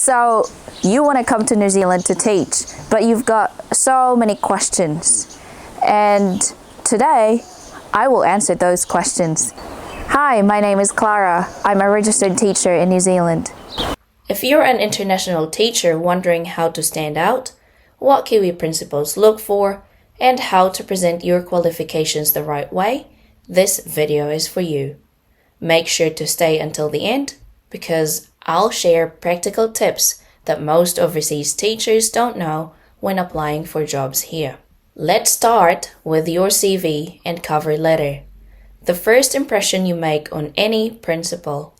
So, you want to come to New Zealand to teach, but you've got so many questions. And today, I will answer those questions. Hi, my name is Clara. I'm a registered teacher in New Zealand. If you're an international teacher wondering how to stand out, what Kiwi principals look for, and how to present your qualifications the right way, this video is for you. Make sure to stay until the end because I'll share practical tips that most overseas teachers don't know when applying for jobs here. Let's start with your CV and cover letter. The first impression you make on any principal.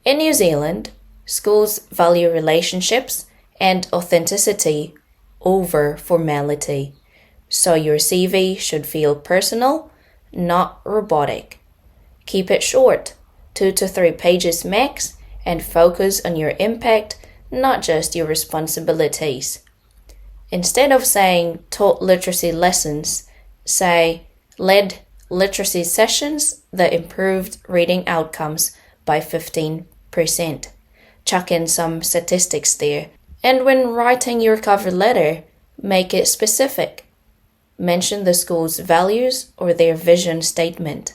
In New Zealand, schools value relationships and authenticity over formality. So your CV should feel personal, not robotic. Keep it short, 2 to 3 pages max, and focus on your impact, not just your responsibilities. Instead of saying taught literacy lessons, say led literacy sessions that improved reading outcomes by 15%. Chuck in some statistics there. And when writing your cover letter, make it specific. Mention the school's values or their vision statement.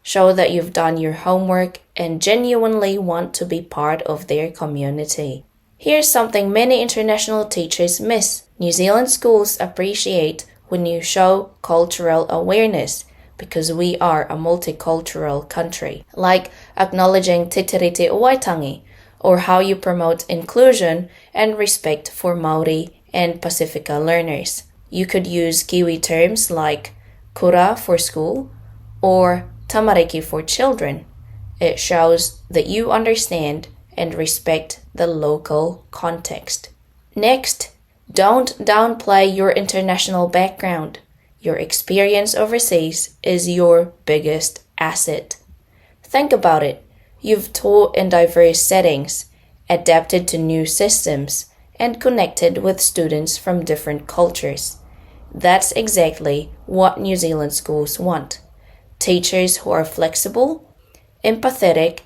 Show that you've done your homework and genuinely want to be part of their community. Here's something many international teachers miss. New Zealand schools appreciate when you show cultural awareness because we are a multicultural country, like acknowledging Te Tiriti o Waitangi, or how you promote inclusion and respect for Māori and Pasifika learners. You could use Kiwi terms like kura for school or tamariki for children. It shows that you understand and respect the local context. Next, don't downplay your international background. Your experience overseas is your biggest asset. Think about it. You've taught in diverse settings, adapted to new systems, and connected with students from different cultures. That's exactly what New Zealand schools want. Teachers who are flexible, empathetic,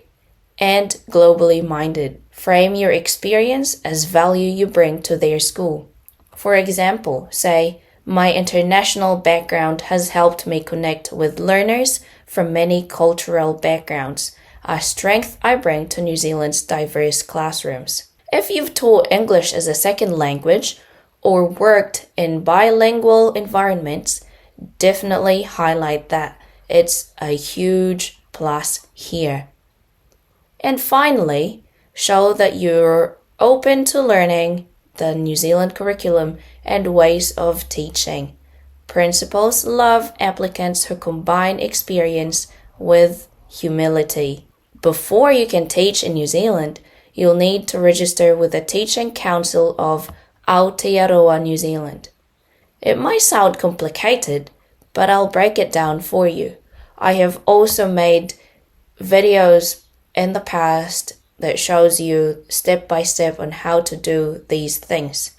and globally minded. Frame your experience as value you bring to their school. For example, say, my international background has helped me connect with learners from many cultural backgrounds, a strength I bring to New Zealand's diverse classrooms. If you've taught English as a second language or worked in bilingual environments, definitely highlight that. It's a huge plus here. And finally, show that you're open to learning the New Zealand curriculum and ways of teaching. Principals love applicants who combine experience with humility. Before you can teach in New Zealand, you'll need to register with the Teaching Council of Aotearoa New Zealand. It might sound complicated, but I'll break it down for you. I have also made videos in the past that shows you step by step on how to do these things.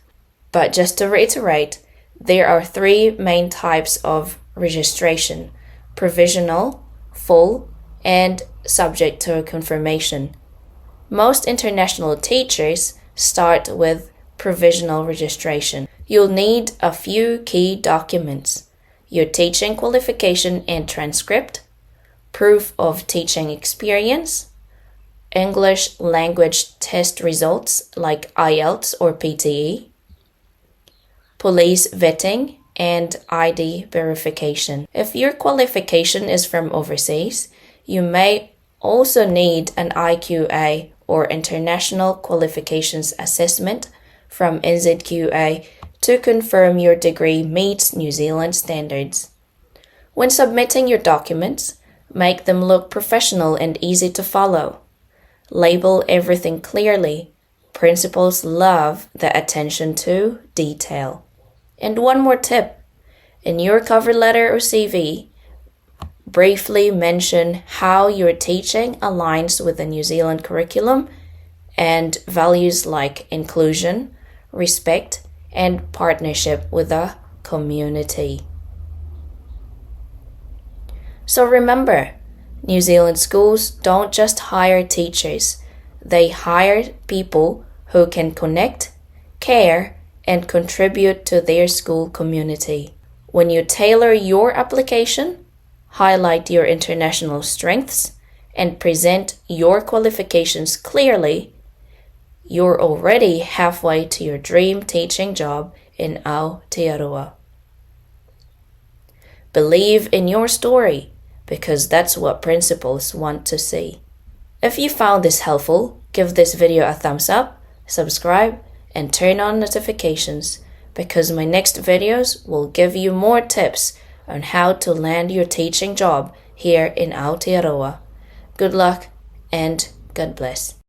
But just to reiterate, there are 3 main types of registration: provisional, full, and subject to confirmation. Most international teachers start with provisional registration. You'll need a few key documents: your teaching qualification and transcript, proof of teaching experience, English language test results like IELTS or PTE, police vetting, and ID verification. If your qualification is from overseas, you may also need an IQA or International Qualifications Assessment from NZQA to confirm your degree meets New Zealand standards. When submitting your documents, make them look professional and easy to follow. Label everything clearly. Principals love the attention to detail. And one more tip. In your cover letter or CV, briefly mention how your teaching aligns with the New Zealand curriculum and values like inclusion, respect, and partnership with the community. So remember, New Zealand schools don't just hire teachers, they hire people who can connect, care, and contribute to their school community. When you tailor your application, highlight your international strengths, and present your qualifications clearly, you're already halfway to your dream teaching job in Aotearoa. Believe in your story, because that's what principals want to see. If you found this helpful, give this video a thumbs up, subscribe, and turn on notifications, because my next videos will give you more tips on how to land your teaching job here in Aotearoa. Good luck and God bless.